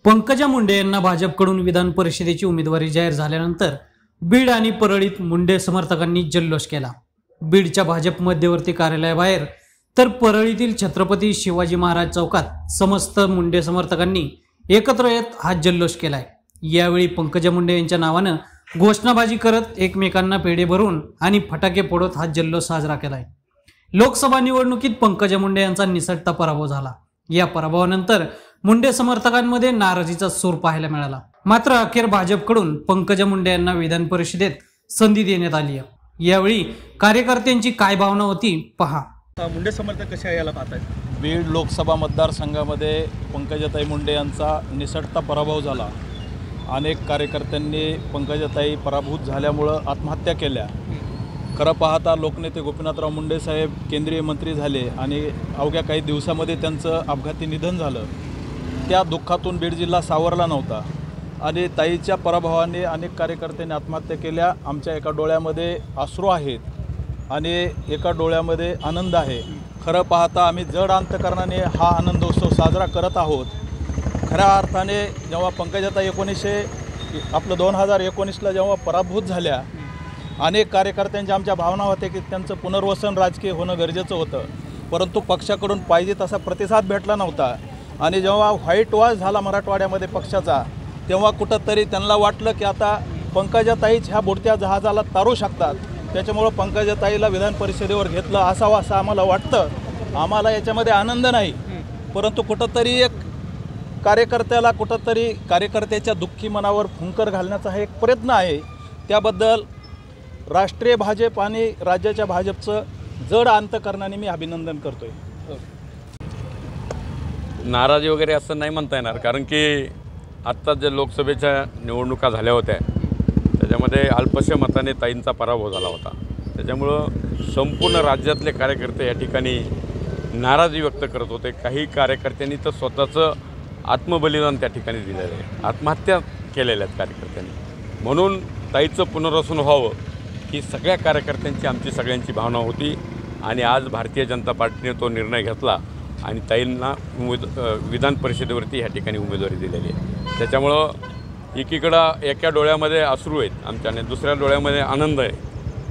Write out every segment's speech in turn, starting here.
पंकजा मुंडे यांना भाजपकडून विधान परिषदेची उमेदवारी जाहीर झाल्यानंतर बीड आणि परळीत मुंडे समर्थकांनी जल्लोष केला। बीडच्या भाजप मध्यवर्ती कार्यालयाबाहेर तर परळीतील छत्रपती शिवाजी महाराज चौकात समस्त मुंडे समर्थकांनी एकत्र येत हा जल्लोष केलाय। यावेळी पंकजा मुंडे यांच्या नावानं घोषणाबाजी करत एकमेकांना पेढे भरून आणि फटाके फोडत हा जल्लोष साजरा केलाय। लोकसभा निवडणुकीत पंकजा मुंडे यांचा निसटता पराभव झाला। या पराभवानंतर मुंडे समर्थकांमध्ये नाराजीचा सूर पाहायला मिळाला। मात्र अखेर भाजपकडून पंकजा मुंडे यांना विधान परिषदेत संधी देण्यात आली आहे। यावेळी कार्यकर्त्यांची काय भावना होती पहा। मुंडे समर्थक कशा याला पाहतात? बीड लोकसभा मतदारसंघामध्ये पंकजाताई मुंडे यांचा निसटता पराभव झाला। अनेक कार्यकर्त्यांनी पंकजाताई पराभूत झाल्यामुळं आत्महत्या केल्या। खरं पाहता लोकनेते गोपीनाथराव मुंडे साहेब केंद्रीय मंत्री झाले आणि अवघ्या काही दिवसामध्ये त्यांचं अपघाती निधन झालं। त्या दुःखातून बीड जिल्हा सावरला नव्हता आणि ताईच्या पराभवाने अनेक कार्यकर्त्यांनी आत्महत्या केल्या। आमच्या एका डोळ्यामध्ये अश्रू आहेत आणि एका डोळ्यामध्ये आनंद आहे। खरं पाहता आम्ही जड अंतकरणाने हा आनंदोत्सव साजरा करत आहोत। खऱ्या अर्थाने जेव्हा पंकजाताई 2019ला जेव्हा पराभूत झाल्या, अनेक कार्यकर्त्यांच्या आमच्या भावना होत्या की त्यांचं पुनर्वसन राजकीय होणं गरजेचं होतं, परंतु पक्षाकडून पाहिजे तसा प्रतिसाद भेटला नव्हता। आणि जेव्हा व्हाईट वॉश झाला मराठवाड्यामध्ये पक्षाचा, तेव्हा कुठंतरी त्यांना वाटलं की आता पंकजाताईच ह्या बुडत्या जहाजाला तारू शकतात, त्याच्यामुळं पंकजाताईला विधान परिषदेवर घेतलं असावं असं आम्हाला वाटतं। आम्हाला याच्यामध्ये आनंद नाही, परंतु कुठंतरी एक कार्यकर्त्याला कुठंतरी कार्यकर्त्याच्या दुःखी मनावर फुंकर घालण्याचा हा एक प्रयत्न आहे। त्याबद्दल राष्ट्रीय भाजप आणि राज्याच्या भाजपचं जड अंतकरणाने मी अभिनंदन करतोय। नाराजी वगैरे असं नाही म्हणता येणार, कारण की आत्ता जे लोकसभेच्या निवडणुका झाल्या होत्या त्याच्यामध्ये अल्पशा मताने ताईंचा पराभव झाला होता। त्याच्यामुळं संपूर्ण राज्यातले कार्यकर्ते या ठिकाणी नाराजी व्यक्त करत होते। काही कार्यकर्त्यांनी तर स्वतःचं आत्मबलिदान त्या ठिकाणी दिलेलं आहे, आत्महत्या केलेल्या आहेत कार्यकर्त्यांनी। म्हणून ताईचं पुनर्वसन व्हावं ही सगळ्या कार्यकर्त्यांची आमची सगळ्यांची भावना होती आणि आज भारतीय जनता पार्टीने तो निर्णय घेतला आणि ताईंना विधान परिषदेवरती ह्या ठिकाणी उमेदवारी दिलेली आहे। त्याच्यामुळं एकीकडं एका डोळ्यामध्ये अश्रू आहेत आमच्या आणि दुसऱ्या डोळ्यामध्ये आनंद आहे।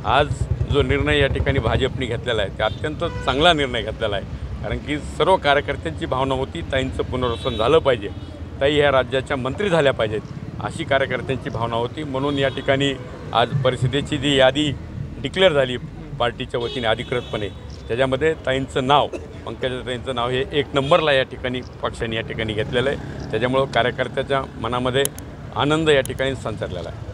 आज जो निर्णय या ठिकाणी भाजपने घेतलेला आहे ते अत्यंत चांगला निर्णय घेतलेला आहे, कारण की सर्व कार्यकर्त्यांची भावना होती ताईंचं पुनर्वसन झालं पाहिजे, ताई ह्या राज्याच्या मंत्री झाल्या पाहिजेत अशी कार्यकर्त्यांची भावना होती। म्हणून या ठिकाणी आज परिषदेची जी यादी डिक्लेअर झाली पार्टीच्या वतीने अधिकृतपणे, त्याच्यामध्ये ताईंचं नाव, पंकजाताईंचं नाव हे 1 नंबरला या ठिकाणी पक्षाने या ठिकाणी घेतलेलं आहे। त्याच्यामुळं कार्यकर्त्याच्या मनामध्ये आनंद या ठिकाणी संचारलेला आहे।